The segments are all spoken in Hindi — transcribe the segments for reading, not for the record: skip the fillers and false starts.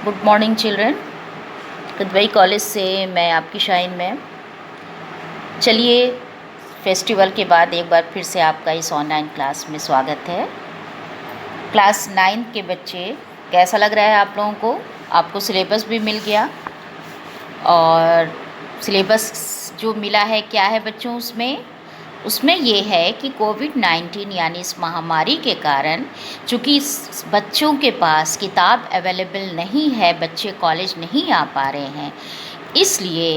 Good morning children. Kidwai college से मैं आपकी शाइन मैम। चलिए, फेस्टिवल के बाद एक बार फिर से आपका इस ऑनलाइन क्लास में स्वागत है। क्लास 9 के बच्चे, कैसा लग रहा है आप लोगों को? आपको सिलेबस भी मिल गया और सिलेबस जो मिला है क्या है बच्चों? उसमें ये है कि कोविड-19 यानी इस महामारी के कारण चूँकि बच्चों के पास किताब अवेलेबल नहीं है, बच्चे कॉलेज नहीं आ पा रहे हैं, इसलिए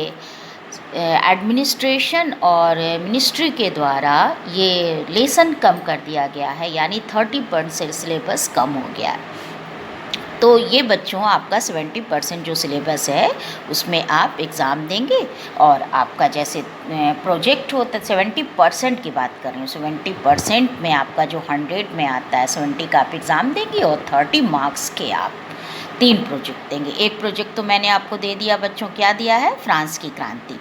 एडमिनिस्ट्रेशन और मिनिस्ट्री के द्वारा ये लेसन कम कर दिया गया है, यानी 30% सिलेबस कम हो गया है। तो ये बच्चों आपका 70% जो सिलेबस है उसमें आप एग्ज़ाम देंगे और आपका जैसे प्रोजेक्ट होता है 70% की बात कर रही हूँ, 70% में आपका जो 100 में आता है 70 का आप एग्ज़ाम देंगे और 30 मार्क्स के आप 3 प्रोजेक्ट देंगे। एक प्रोजेक्ट तो मैंने आपको दे दिया बच्चों, क्या दिया है? फ्रांस की क्रांति।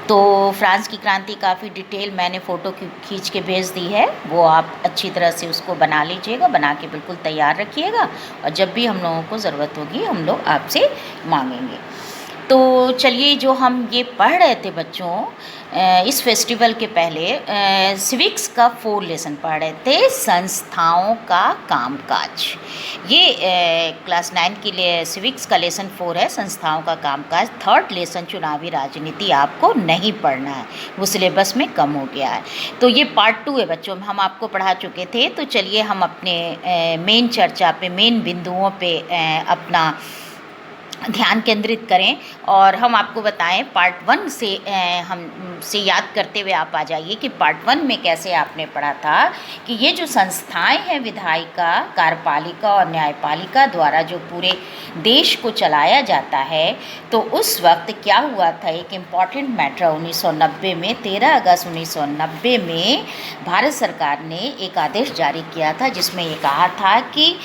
तो फ्रांस की क्रांति काफ़ी डिटेल मैंने फ़ोटो खींच के भेज दी है, वो आप अच्छी तरह से उसको बना लीजिएगा, बना के बिल्कुल तैयार रखिएगा और जब भी हम लोगों को ज़रूरत होगी हम लोग आपसे मांगेंगे। तो चलिए, जो हम ये पढ़ रहे थे बच्चों इस फेस्टिवल के पहले सिविक्स का 4 लेसन पढ़ रहे थे, संस्थाओं का कामकाज। ये क्लास 9 के लिए सिविक्स का लेसन 4 है, संस्थाओं का कामकाज। 3rd लेसन चुनावी राजनीति आपको नहीं पढ़ना है, वो सिलेबस में कम हो गया है। तो ये पार्ट 2 है बच्चों, हम आपको पढ़ा चुके थे। तो चलिए हम अपने मेन चर्चा पे, मेन बिंदुओं पे अपना ध्यान केंद्रित करें और हम आपको बताएं पार्ट 1 से हम से याद करते हुए आप आ जाइए कि पार्ट 1 में कैसे आपने पढ़ा था कि ये जो संस्थाएं हैं विधायिका, कार्यपालिका और न्यायपालिका द्वारा जो पूरे देश को चलाया जाता है, तो उस वक्त क्या हुआ था, एक इम्पॉर्टेंट मैटर 1990 में 13 अगस्त 1990 में भारत सरकार ने एक आदेश जारी किया था जिसमें ये कहा था कि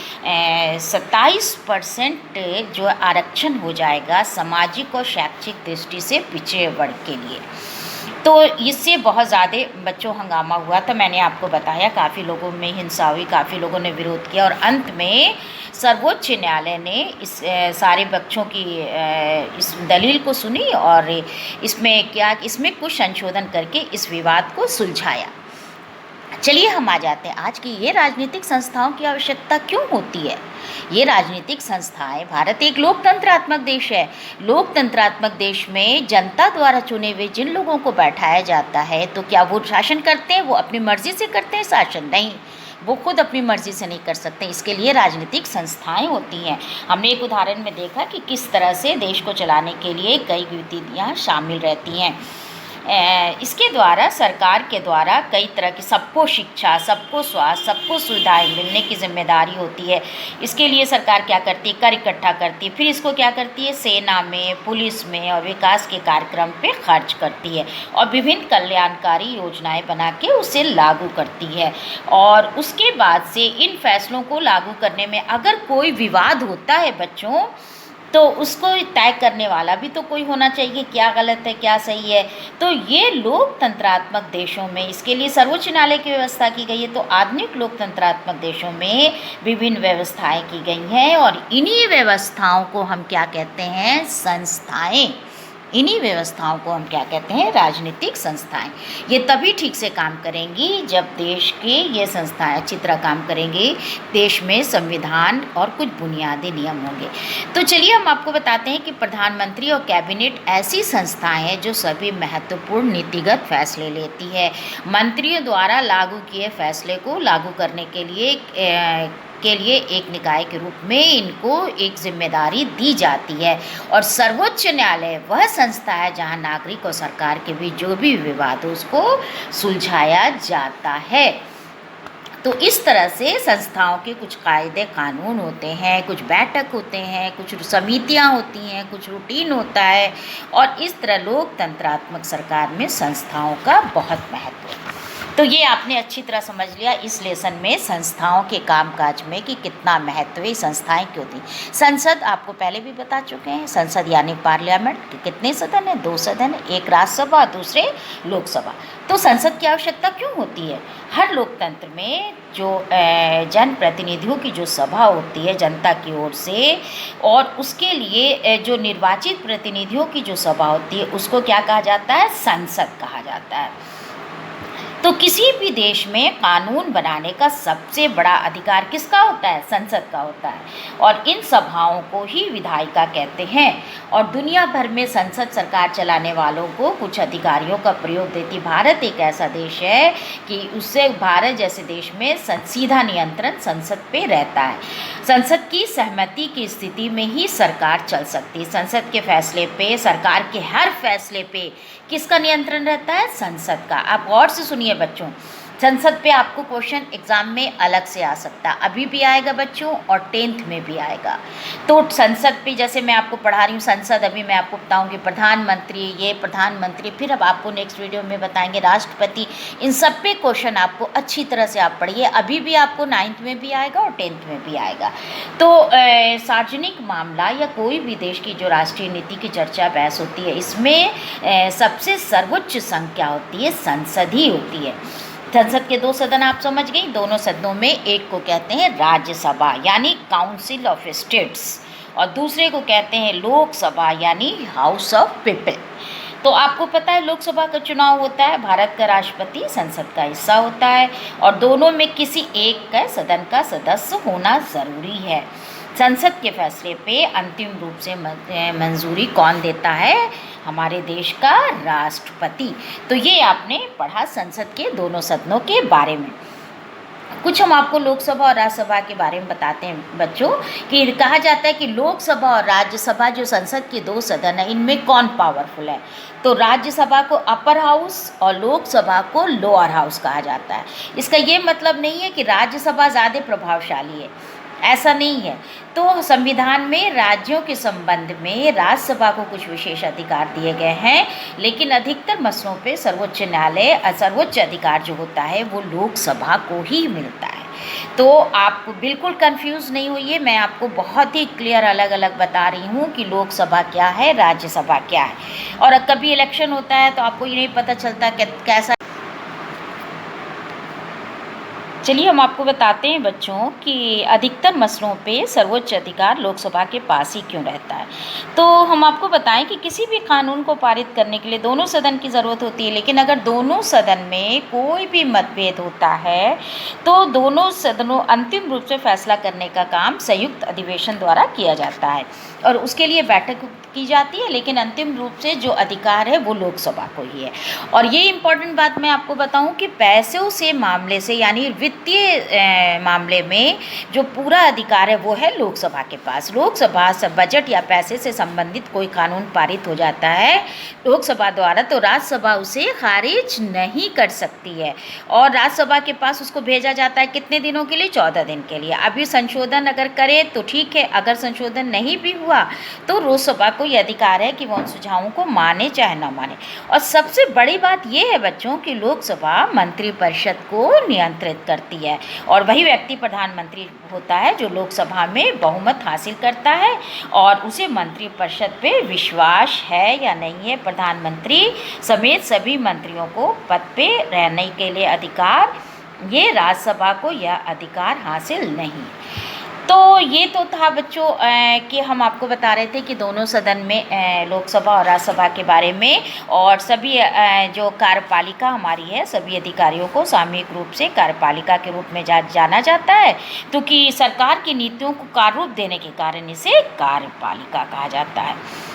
27% जो आरक्षण हो जाएगा सामाजिक और शैक्षिक दृष्टि से पिछड़े वर्ग के लिए। तो इससे बहुत ज़्यादा बच्चों हंगामा हुआ था, मैंने आपको बताया, काफ़ी लोगों में हिंसा हुई, काफ़ी लोगों ने विरोध किया और अंत में सर्वोच्च न्यायालय ने इस सारे बच्चों की इस दलील को सुनी और इसमें कुछ संशोधन करके इस विवाद को सुलझाया। चलिए हम आ जाते हैं आज की ये राजनीतिक संस्थाओं की आवश्यकता क्यों होती है। ये राजनीतिक संस्थाएं, भारत एक लोकतंत्रात्मक देश है। लोकतंत्रात्मक देश में जनता द्वारा चुने हुए जिन लोगों को बैठाया जाता है, तो क्या वो शासन करते हैं? वो अपनी मर्जी से करते हैं शासन? नहीं, वो खुद अपनी मर्जी से नहीं कर सकते। इसके लिए राजनीतिक संस्थाएं होती हैं। हमने एक उदाहरण में देखा कि किस तरह से देश को चलाने के लिए कई गतिविधियाँ शामिल रहती हैं। इसके द्वारा सरकार के द्वारा कई तरह की सबको शिक्षा, सबको स्वास्थ्य, सबको सुविधाएं मिलने की जिम्मेदारी होती है। इसके लिए सरकार क्या करती है? कर इकट्ठा करती है, फिर इसको क्या करती है? सेना में, पुलिस में और विकास के कार्यक्रम पे खर्च करती है और विभिन्न कल्याणकारी योजनाएं बना के उसे लागू करती है। और उसके बाद से इन फैसलों को लागू करने में अगर कोई विवाद होता है बच्चों, तो उसको तय करने वाला भी तो कोई होना चाहिए, क्या गलत है क्या सही है। तो ये लोकतंत्रात्मक देशों में इसके लिए सर्वोच्च न्यायालय की व्यवस्था की गई है। तो आधुनिक लोकतंत्रात्मक देशों में विभिन्न व्यवस्थाएं की गई हैं और इन्हीं व्यवस्थाओं को हम क्या कहते हैं? संस्थाएं। इन्हीं व्यवस्थाओं को हम क्या कहते हैं? राजनीतिक संस्थाएं। ये तभी ठीक से काम करेंगी जब देश के ये संस्थाएं अच्छी तरह काम करेंगी, देश में संविधान और कुछ बुनियादी नियम होंगे। तो चलिए हम आपको बताते हैं कि प्रधानमंत्री और कैबिनेट ऐसी संस्थाएं हैं जो सभी महत्वपूर्ण नीतिगत फैसले लेती है। मंत्रियों द्वारा लागू किए फैसले को लागू करने के लिए एक निकाय के रूप में इनको एक जिम्मेदारी दी जाती है। और सर्वोच्च न्यायालय वह संस्था है जहां नागरिक और सरकार के बीच जो भी विवाद हो उसको सुलझाया जाता है। तो इस तरह से संस्थाओं के कुछ कायदे कानून होते हैं, कुछ बैठक होते हैं, कुछ समितियां होती हैं, कुछ रूटीन होता है और इस तरह लोकतंत्रात्मक सरकार में संस्थाओं का बहुत महत्व है। तो ये आपने अच्छी तरह समझ लिया इस लेसन में संस्थाओं के कामकाज में कि कितना महत्व है, संस्थाएं क्यों थी। संसद आपको पहले भी बता चुके हैं, संसद यानी पार्लियामेंट के कितने सदन है, 2 सदन है, एक राज्यसभा दूसरे लोकसभा। तो संसद की आवश्यकता क्यों होती है? हर लोकतंत्र में जो जनप्रतिनिधियों की जो सभा होती है जनता की ओर से, और उसके लिए जो निर्वाचित प्रतिनिधियों की जो सभा होती है उसको क्या कहा जाता है? संसद कहा जाता है। तो किसी भी देश में कानून बनाने का सबसे बड़ा अधिकार किसका होता है? संसद का होता है, और इन सभाओं को ही विधायिका कहते हैं। और दुनिया भर में संसद सरकार चलाने वालों को कुछ अधिकारियों का प्रयोग देती। भारत एक ऐसा देश है कि उससे भारत जैसे देश में सीधा नियंत्रण संसद पे रहता है। संसद की सहमति की स्थिति में ही सरकार चल सकती है। संसद के फैसले पे, सरकार के हर फैसले पे किसका नियंत्रण रहता है? संसद का। आप गौर से सुनिए बच्चों, संसद पे आपको क्वेश्चन एग्ज़ाम में अलग से आ सकता है, अभी भी आएगा बच्चों और 10th में भी आएगा। तो संसद पे जैसे मैं आपको पढ़ा रही हूँ संसद, अभी मैं आपको बताऊँगी प्रधानमंत्री, ये प्रधानमंत्री, फिर अब आपको नेक्स्ट वीडियो में बताएंगे राष्ट्रपति। इन सब पे क्वेश्चन आपको अच्छी तरह से आप पढ़िए, अभी भी आपको 9th में भी आएगा और 10th में भी आएगा। तो सार्वजनिक मामला या कोई भी देश की जो राष्ट्रीय नीति की चर्चा बहस होती है, इसमें सबसे सर्वोच्च संख्या होती है संसद ही होती है। संसद के 2 सदन आप समझ गई, दोनों सदनों में एक को कहते हैं राज्यसभा यानी काउंसिल ऑफ स्टेट्स, और दूसरे को कहते हैं लोकसभा यानी हाउस ऑफ पीपल। तो आपको पता है लोकसभा का चुनाव होता है, भारत का राष्ट्रपति संसद का हिस्सा होता है, और दोनों में किसी एक का सदन का सदस्य होना ज़रूरी है। संसद के फैसले पे अंतिम रूप से मंजूरी कौन देता है? हमारे देश का राष्ट्रपति। तो ये आपने पढ़ा संसद के दोनों सदनों के बारे में। कुछ हम आपको लोकसभा और राज्यसभा के बारे में बताते हैं बच्चों, कि कहा जाता है कि लोकसभा और राज्यसभा जो संसद के 2 सदन है, इनमें कौन पावरफुल है? तो राज्यसभा को अपर हाउस और लोकसभा को लोअर हाउस कहा जाता है। इसका ये मतलब नहीं है कि राज्यसभा ज़्यादा प्रभावशाली है, ऐसा नहीं है। तो संविधान में राज्यों के संबंध में राज्यसभा को कुछ विशेष अधिकार दिए गए हैं, लेकिन अधिकतर मसलों पे सर्वोच्च न्यायालय सर्वोच्च अधिकार जो होता है वो लोकसभा को ही मिलता है। तो आप बिल्कुल कंफ्यूज नहीं होइए, मैं आपको बहुत ही क्लियर अलग अलग बता रही हूँ कि लोकसभा क्या है, राज्यसभा क्या है। और कभी इलेक्शन होता है तो आपको ये नहीं पता चलता कैसा। चलिए हम आपको बताते हैं बच्चों कि अधिकतर मसलों पे सर्वोच्च अधिकार लोकसभा के पास ही क्यों रहता है। तो हम आपको बताएं कि किसी भी कानून को पारित करने के लिए दोनों सदन की ज़रूरत होती है, लेकिन अगर दोनों सदन में कोई भी मतभेद होता है तो दोनों सदनों अंतिम रूप से फैसला करने का काम संयुक्त अधिवेशन द्वारा किया जाता है, और उसके लिए बैठक की जाती है, लेकिन अंतिम रूप से जो अधिकार है वो लोकसभा को ही है। और ये इम्पॉर्टेंट बात मैं आपको बताऊं कि पैसों से मामले से यानी वित्तीय मामले में जो पूरा अधिकार है वो है लोकसभा के पास। लोकसभा से बजट या पैसे से संबंधित कोई कानून पारित हो जाता है लोकसभा द्वारा तो राज्यसभा उसे खारिज नहीं कर सकती है, और राज्यसभा के पास उसको भेजा जाता है कितने दिनों के लिए? 14 दिन के लिए। अभी संशोधन अगर करे तो ठीक है, अगर संशोधन नहीं भी हुआ तो लोकसभा को ये अधिकार है कि वो उन सुझावों को माने चाहे ना माने। और सबसे बड़ी बात ये है बच्चों कि लोकसभा मंत्रिपरिषद को नियंत्रित करती है, और वही व्यक्ति प्रधानमंत्री होता है जो लोकसभा में बहुमत हासिल करता है, और उसे मंत्रिपरिषद पे विश्वास है या नहीं है। प्रधानमंत्री समेत सभी मंत्रियों को पद पे रहने के लिए अधिकार, ये राज्यसभा को यह अधिकार हासिल नहीं। तो ये तो था बच्चों कि हम आपको बता रहे थे कि दोनों सदन में लोकसभा और राज्यसभा के बारे में, और सभी जो कार्यपालिका हमारी है सभी अधिकारियों को सामूहिक रूप से कार्यपालिका के रूप में जाना जाता है, क्योंकि सरकार की नीतियों को कार्यरूप देने के कारण इसे कार्यपालिका कहा जाता है।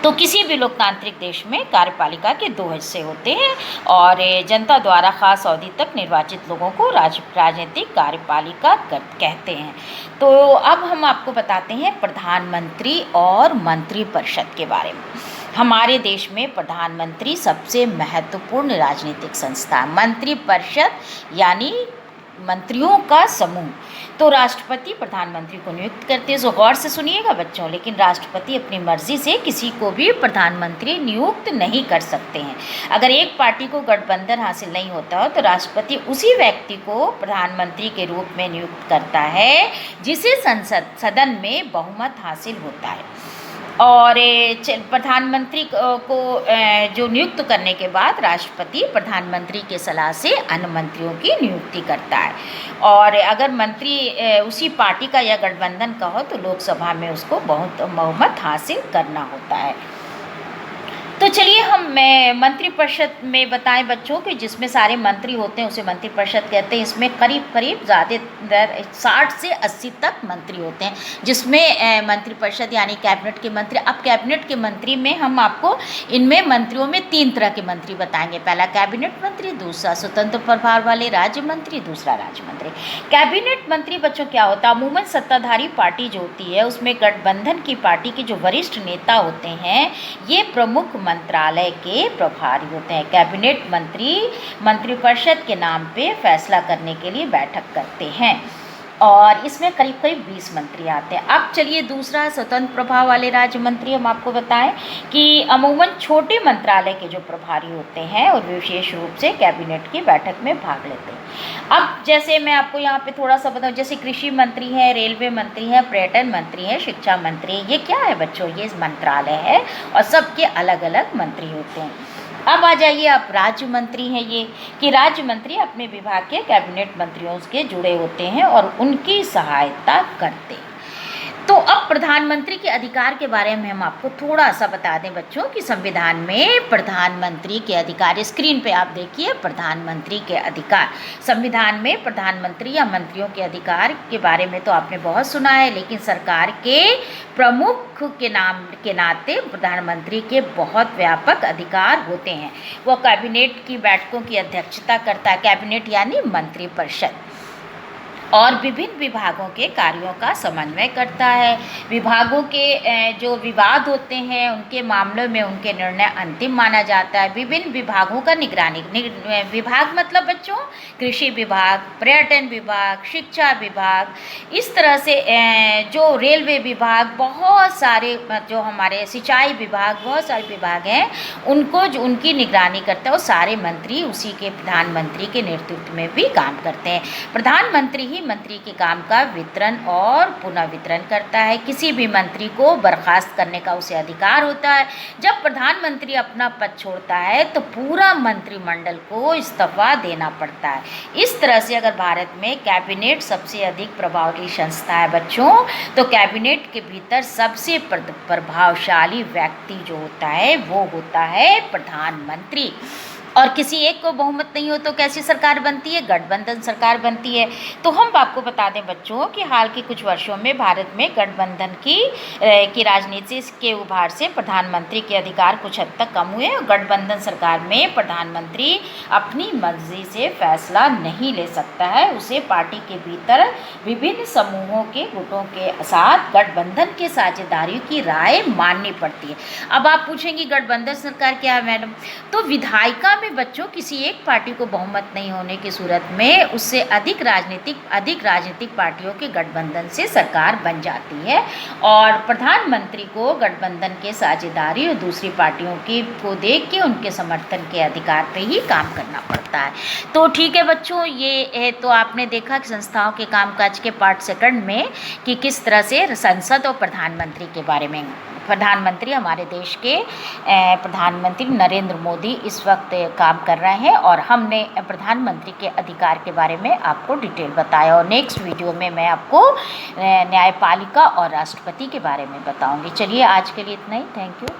तो किसी भी लोकतांत्रिक देश में कार्यपालिका के 2 हिस्से होते हैं, और जनता द्वारा खास अवधि तक निर्वाचित लोगों को राजनीतिक कार्यपालिका कहते हैं। तो अब हम आपको बताते हैं प्रधानमंत्री और मंत्रिपरिषद के बारे में। हमारे देश में प्रधानमंत्री सबसे महत्वपूर्ण राजनीतिक संस्था, मंत्रिपरिषद यानी मंत्रियों का समूह। तो राष्ट्रपति प्रधानमंत्री को नियुक्त करते हैं। सो गौर से सुनिएगा बच्चों, लेकिन राष्ट्रपति अपनी मर्जी से किसी को भी प्रधानमंत्री नियुक्त नहीं कर सकते हैं। अगर एक पार्टी को गठबंधन हासिल नहीं होता हो तो राष्ट्रपति उसी व्यक्ति को प्रधानमंत्री के रूप में नियुक्त करता है जिसे सदन में बहुमत हासिल होता है। और प्रधानमंत्री को जो नियुक्त करने के बाद राष्ट्रपति प्रधानमंत्री के सलाह से अन्य मंत्रियों की नियुक्ति करता है। और अगर मंत्री उसी पार्टी का या गठबंधन का हो तो लोकसभा में उसको बहुमत हासिल करना होता है। तो चलिए हम मंत्रिपरिषद में बताएं बच्चों कि जिसमें सारे मंत्री होते हैं उसे मंत्रिपरिषद कहते हैं। इसमें करीब करीब ज़्यादातर 60 से 80 तक मंत्री होते हैं, जिसमें मंत्रिपरिषद यानी कैबिनेट के मंत्री। अब कैबिनेट के मंत्री में हम आपको इनमें मंत्रियों में 3 तरह के मंत्री बताएंगे। पहला कैबिनेट मंत्री, दूसरा स्वतंत्र प्रभार वाले राज्य मंत्री, दूसरा राज्य मंत्री। कैबिनेट मंत्री बच्चों क्या होता है? अमूमन सत्ताधारी पार्टी जो होती है उसमें गठबंधन की पार्टी के जो वरिष्ठ नेता होते हैं ये प्रमुख मंत्रालय के प्रभारी होते हैं। कैबिनेट मंत्री मंत्रिपरिषद के नाम पे फैसला करने के लिए बैठक करते हैं और इसमें करीब करीब 20 मंत्री आते हैं। अब चलिए दूसरा स्वतंत्र प्रभाव वाले राज्य मंत्री हम आपको बताएं कि अमूमन छोटे मंत्रालय के जो प्रभारी होते हैं और विशेष रूप से कैबिनेट की बैठक में भाग लेते हैं। अब जैसे मैं आपको यहाँ पे थोड़ा सा बताऊँ, जैसे कृषि मंत्री है, रेलवे मंत्री है, पर्यटन मंत्री है, शिक्षा मंत्री, ये क्या है बच्चों? ये मंत्रालय है और सबके अलग अलग मंत्री होते हैं। अब आ जाइए आप राज्य मंत्री हैं ये कि राज्य मंत्री अपने विभाग के कैबिनेट मंत्रियों के जुड़े होते हैं और उनकी सहायता करते हैं। तो अब प्रधानमंत्री के अधिकार के बारे में हम आपको थोड़ा सा बता दें बच्चों कि संविधान में प्रधानमंत्री के अधिकार, स्क्रीन पे आप देखिए प्रधानमंत्री के अधिकार। संविधान में प्रधानमंत्री या मंत्रियों के अधिकार के बारे में तो आपने बहुत सुना है, लेकिन सरकार के प्रमुख के नाम के नाते प्रधानमंत्री के बहुत व्यापक अधिकार होते हैं। वो कैबिनेट की बैठकों की अध्यक्षता करता है, कैबिनेट यानी मंत्रिपरिषद, और विभिन्न विभागों के कार्यों का समन्वय करता है। विभागों के जो विवाद होते हैं उनके मामलों में उनके निर्णय अंतिम माना जाता है। विभिन्न विभागों का निगरानी, विभाग मतलब बच्चों कृषि विभाग, पर्यटन विभाग, शिक्षा विभाग, इस तरह से जो रेलवे विभाग, बहुत सारे जो हमारे सिंचाई विभाग, बहुत सारे विभाग हैं उनको जो उनकी निगरानी करता है वो सारे मंत्री उसी के प्रधानमंत्री के नेतृत्व में भी काम करते हैं। प्रधानमंत्री ही मंत्री के काम का वितरण और पुनः वितरण करता है। किसी भी मंत्री को बर्खास्त करने का उसे अधिकार होता है। जब प्रधानमंत्री अपना पद छोड़ता है तो पूरा मंत्रिमंडल को इस्तीफा देना पड़ता है। इस तरह से अगर भारत में कैबिनेट सबसे अधिक प्रभावशाली संस्था है बच्चों, तो कैबिनेट के भीतर सबसे प्रभावशाली व्यक्ति जो होता है वो होता है प्रधानमंत्री। और किसी एक को बहुमत नहीं हो तो कैसी सरकार बनती है? गठबंधन सरकार बनती है। तो हम आपको बता दें बच्चों कि हाल के कुछ वर्षों में भारत में गठबंधन की राजनीति के उभार से प्रधानमंत्री के अधिकार कुछ हद तक कम हुए और गठबंधन सरकार में प्रधानमंत्री अपनी मर्जी से फैसला नहीं ले सकता है। उसे पार्टी के भीतर विभिन्न समूहों के गुटों के साथ गठबंधन के साझेदारी की राय माननी पड़ती है। अब आप पूछेंगी गठबंधन सरकार क्या है मैडम? तो विधायिका में बच्चों किसी एक पार्टी को बहुमत नहीं होने की सूरत में उससे अधिक राजनीतिक पार्टियों के गठबंधन से सरकार बन जाती है और प्रधानमंत्री को गठबंधन के साझेदारी और दूसरी पार्टियों को देख के उनके समर्थन के अधिकार पे ही काम करना पड़ता है। तो ठीक है बच्चों, ये है तो आपने देखा कि संस्थाओं के कामकाज के पार्ट सेकंड में कि किस तरह से संसद और प्रधानमंत्री के बारे में। प्रधानमंत्री हमारे देश के प्रधानमंत्री नरेंद्र मोदी इस वक्त काम कर रहे हैं और हमने प्रधानमंत्री के अधिकार के बारे में आपको डिटेल बताया और नेक्स्ट वीडियो में मैं आपको न्यायपालिका और राष्ट्रपति के बारे में बताऊंगी। चलिए आज के लिए इतना ही। Thank you.